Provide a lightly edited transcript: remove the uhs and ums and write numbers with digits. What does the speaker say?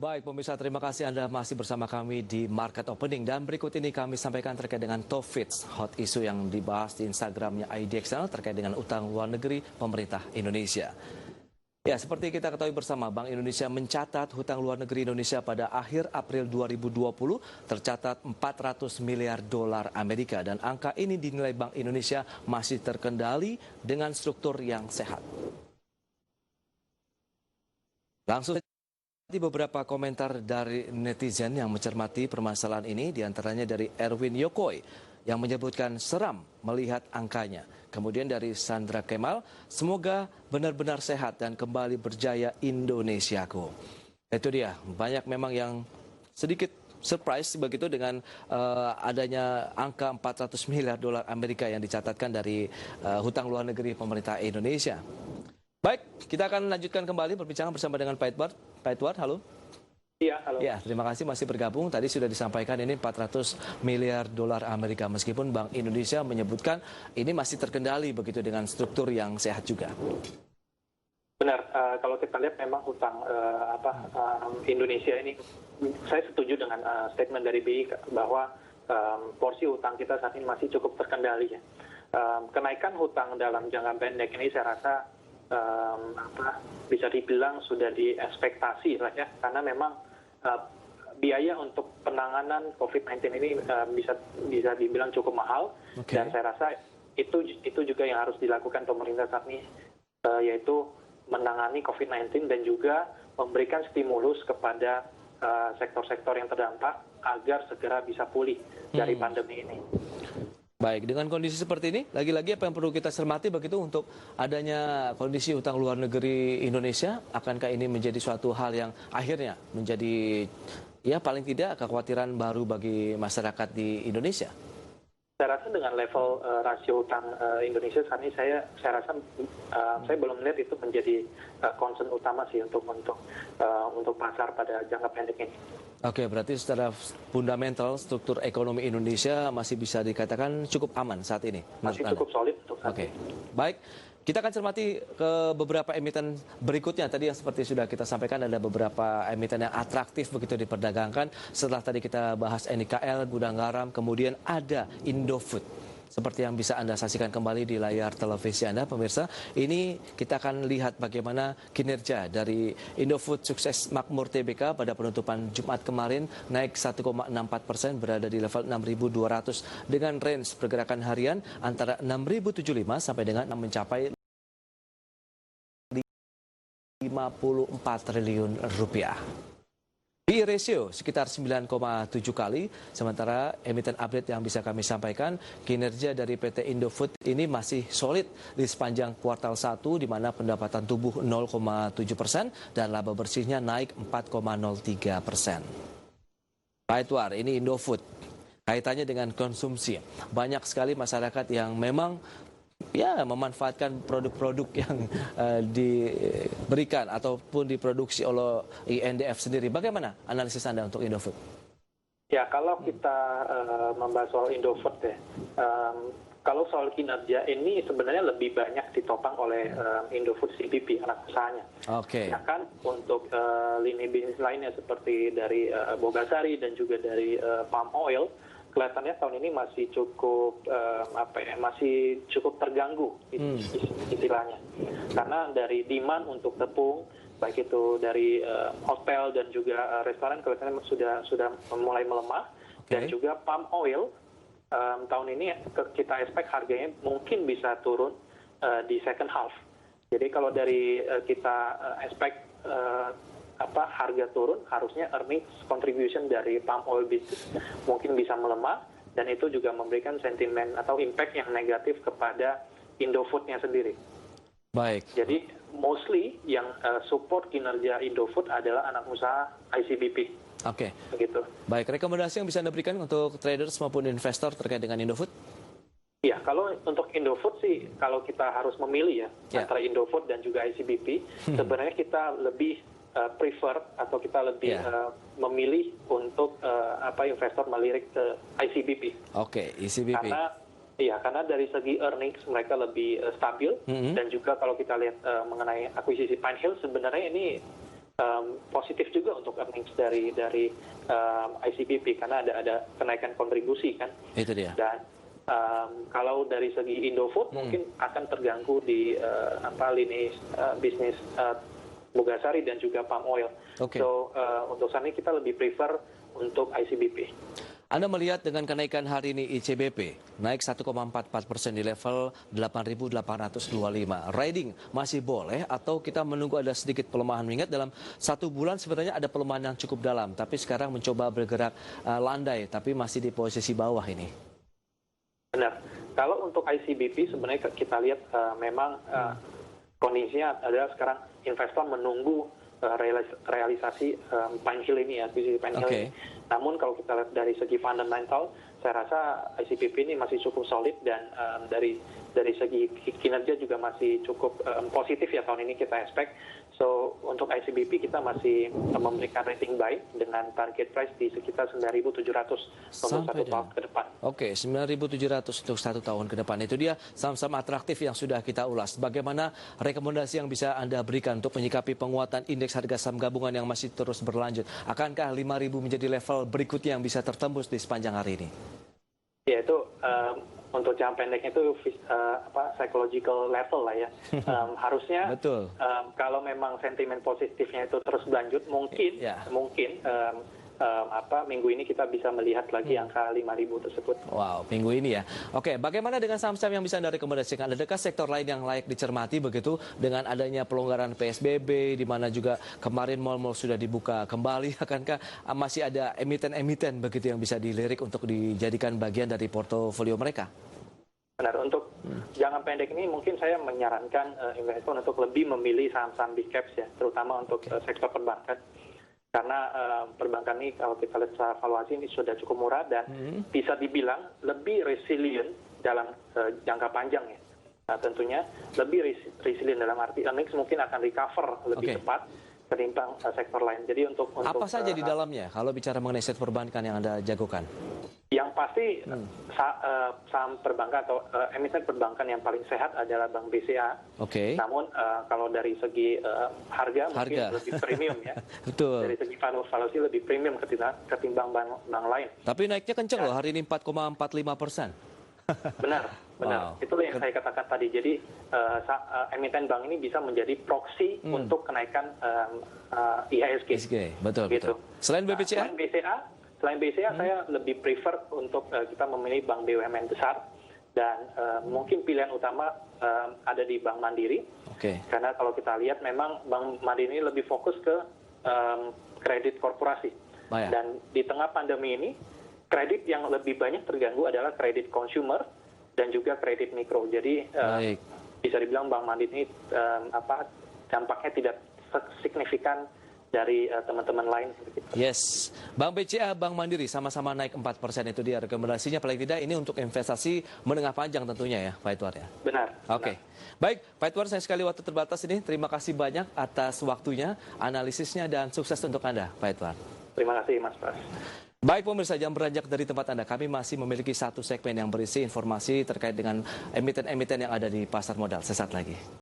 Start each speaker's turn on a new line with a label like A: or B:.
A: Baik pemirsa, terima kasih Anda masih bersama kami di Market Opening. Dan berikut ini kami sampaikan terkait dengan Tofits, hot issue yang dibahas di Instagramnya IDXL terkait dengan utang luar negeri pemerintah Indonesia. Ya, seperti kita ketahui bersama, Bank Indonesia mencatat hutang luar negeri Indonesia pada akhir April 2020 tercatat 400 miliar dolar Amerika. Dan angka ini dinilai Bank Indonesia masih terkendali dengan struktur yang sehat. Langsung beberapa komentar dari netizen yang mencermati permasalahan ini, diantaranya dari Erwin Yokoi yang menyebutkan seram melihat angkanya. Kemudian dari Sandra Kemal, semoga benar-benar sehat dan kembali berjaya Indonesiaku. Itu dia, banyak memang yang sedikit surprise begitu dengan adanya angka 400 miliar dolar Amerika yang dicatatkan dari hutang luar negeri pemerintah Indonesia. Baik, kita akan lanjutkan kembali perbincangan bersama dengan Pak Edward. Pak Edward, halo.
B: Iya, halo.
A: Ya, terima kasih masih bergabung. Tadi sudah disampaikan ini 400 miliar dolar Amerika. Meskipun Bank Indonesia menyebutkan ini masih terkendali begitu dengan struktur yang sehat juga.
B: Benar, kalau kita lihat memang hutang Indonesia ini, saya setuju dengan statement dari BI bahwa porsi hutang kita saat ini masih cukup terkendali. Ya. Kenaikan hutang dalam jangka pendek ini saya rasa bisa dibilang sudah diekspektasi lah ya, karena memang biaya untuk penanganan COVID-19 ini bisa dibilang cukup mahal. Dan saya rasa itu juga yang harus dilakukan pemerintah saat ini, yaitu menangani COVID-19 dan juga memberikan stimulus kepada sektor-sektor yang terdampak agar segera bisa pulih dari pandemi ini.
A: Baik, dengan kondisi seperti ini, lagi-lagi apa yang perlu kita cermati begitu untuk adanya kondisi hutang luar negeri Indonesia? Akankah ini menjadi suatu hal yang akhirnya menjadi, ya paling tidak kekhawatiran baru bagi masyarakat di Indonesia?
B: Saya rasa dengan level rasio hutang Indonesia saat ini saya rasa saya belum melihat itu menjadi concern utama sih untuk pasar pada jangka pendek ini.
A: Oke, berarti secara fundamental struktur ekonomi Indonesia masih bisa dikatakan cukup aman saat ini.
B: Masih cukup solid untuk saat ini.
A: Baik. Kita akan cermati ke beberapa emiten berikutnya. Tadi yang seperti sudah kita sampaikan ada beberapa emiten yang atraktif begitu diperdagangkan. Setelah tadi kita bahas NIKL, Gudang Garam, kemudian ada Indofood. Seperti yang bisa Anda saksikan kembali di layar televisi Anda, pemirsa. Ini kita akan lihat bagaimana kinerja dari Indofood sukses makmur TBK pada penutupan Jumat kemarin naik 1,64%, berada di level 6.200 dengan range pergerakan harian antara 6.075 sampai dengan mencapai 54 triliun rupiah. PE ratio sekitar 9,7 kali, sementara emiten update yang bisa kami sampaikan, kinerja dari PT Indofood ini masih solid di sepanjang kuartal 1, di mana pendapatan tumbuh 0,7% dan laba bersihnya naik 4,03%. Pak Edward, ini Indofood, kaitannya dengan konsumsi. Banyak sekali masyarakat yang memang memanfaatkan produk-produk yang diberikan ataupun diproduksi oleh INDF sendiri. Bagaimana analisis Anda untuk Indofood?
B: Ya, kalau kita membahas soal Indofood ya, kalau soal kinerja ini sebenarnya lebih banyak ditopang oleh Indofood CPP, anak usahanya.
A: Oke.
B: Ya kan, untuk lini bisnis lainnya seperti dari Bogasari dan juga dari palm oil, kelihatannya tahun ini masih cukup masih cukup terganggu istilahnya, karena dari demand untuk tepung baik itu dari hotel dan juga restoran kelihatannya sudah mulai melemah. Dan juga palm oil tahun ini kita expect harganya mungkin bisa turun di second half. Jadi kalau dari kita expect harga turun, harusnya earnings contribution dari palm oil business mungkin bisa melemah, dan itu juga memberikan sentimen atau impact yang negatif kepada Indofood-nya sendiri.
A: Baik.
B: Jadi mostly yang support kinerja Indofood adalah anak usaha ICBP.
A: Oke.
B: Begitu.
A: Baik, rekomendasi yang bisa Anda berikan untuk traders maupun investor terkait dengan Indofood?
B: Iya, kalau untuk Indofood sih, kalau kita harus memilih antara Indofood dan juga ICBP, sebenarnya kita lebih prefer atau kita lebih memilih untuk investor melirik ke ICBP.
A: Oke, ICBP.
B: Karena dari segi earnings mereka lebih stabil, dan juga kalau kita lihat mengenai akuisisi Pine Hill, sebenarnya ini positif juga untuk earnings dari ICBP karena ada kenaikan kontribusi kan.
A: Itu dia.
B: Dan kalau dari segi Indofood mungkin akan terganggu di lini bisnis Bogasari dan juga palm oil.
A: Oke.
B: So untuk saat ini kita lebih prefer untuk ICBP.
A: Anda melihat dengan kenaikan hari ini ICBP naik 1,44% di level 8.825. Riding masih boleh atau kita menunggu ada sedikit pelemahan? Mengingat dalam 1 bulan sebenarnya ada pelemahan yang cukup dalam, tapi sekarang mencoba bergerak landai, tapi masih di posisi bawah ini.
B: Benar. Kalau untuk ICBP sebenarnya kita lihat memang kondisinya adalah sekarang investor menunggu realisasi Pine Hill ini ya, akuisisi Pine Hill ini. Namun kalau kita lihat dari segi fundamental, saya rasa ICBP ini masih cukup solid dan dari segi kinerja juga masih cukup positif ya tahun ini kita expect. So untuk ICBP kita masih memberikan rating buy dengan target price di sekitar 9.700 untuk 1 tahun ke depan.
A: Oke, 9.700 untuk 1 tahun ke depan. Itu dia saham-saham atraktif yang sudah kita ulas. Bagaimana rekomendasi yang bisa Anda berikan untuk menyikapi penguatan indeks harga saham gabungan yang masih terus berlanjut? Akankah 5.000 menjadi level berikutnya yang bisa tertembus di sepanjang hari ini?
B: Ya itu untuk jangka pendeknya itu psychological level lah ya. Harusnya kalau memang sentimen positifnya itu terus berlanjut, mungkin minggu ini kita bisa melihat lagi angka 5.000 tersebut.
A: Wow, minggu ini ya. Oke, bagaimana dengan saham-saham yang bisa Anda rekomendasikan? Adakah sektor lain yang layak dicermati begitu dengan adanya pelonggaran PSBB, di mana juga kemarin mal-mal sudah dibuka kembali? Akankah masih ada emiten-emiten begitu yang bisa dilirik untuk dijadikan bagian dari portofolio mereka?
B: Benar, untuk jangka pendek ini mungkin saya menyarankan investor untuk lebih memilih saham-saham big caps ya, terutama untuk sektor perbankan. Karena perbankan ini kalau kita lihat secara valuasi ini sudah cukup murah dan bisa dibilang lebih resilient dalam jangka panjang ya. Nah, tentunya lebih resilient dalam arti earnings mungkin akan recover lebih cepat ketimbang sektor lain. Jadi untuk
A: apa saja di dalamnya kalau bicara mengenai sektor perbankan yang Anda jagokan?
B: Yang pasti saham perbankan atau emiten perbankan yang paling sehat adalah Bank BCA. Namun kalau dari segi harga mungkin lebih premium ya.
A: Betul.
B: Dari segi valuasi lebih premium ketimbang bank lain.
A: Tapi naiknya kenceng loh hari ini 4,45%.
B: Benar. Wow. Itulah yang saya katakan tadi. Jadi emiten bank ini bisa menjadi proksi untuk kenaikan IHSG.
A: Betul. Selain BPCA?
B: Selain BCA, saya lebih prefer untuk kita memilih bank BUMN besar dan mungkin pilihan utama ada di Bank Mandiri. Karena kalau kita lihat memang Bank Mandiri ini lebih fokus ke kredit korporasi. Dan di tengah pandemi ini, kredit yang lebih banyak terganggu adalah kredit consumer dan juga kredit mikro. Jadi bisa dibilang Bank Mandiri ini dampaknya tidak signifikan dari teman-teman lain.
A: Yes, Bank BCA, Bank Mandiri sama-sama naik 4%, itu dia rekomendasinya. Paling tidak ini untuk investasi menengah panjang tentunya ya, Pak Edward ya?
B: Benar.
A: Baik, Pak Edward, saya sekali waktu terbatas ini. Terima kasih banyak atas waktunya, analisisnya, dan sukses untuk Anda, Pak Edward.
B: Terima kasih, Mas Pras.
A: Baik pemirsa, jangan beranjak dari tempat Anda. Kami masih memiliki satu segmen yang berisi informasi terkait dengan emiten-emiten yang ada di pasar modal. Sesaat lagi.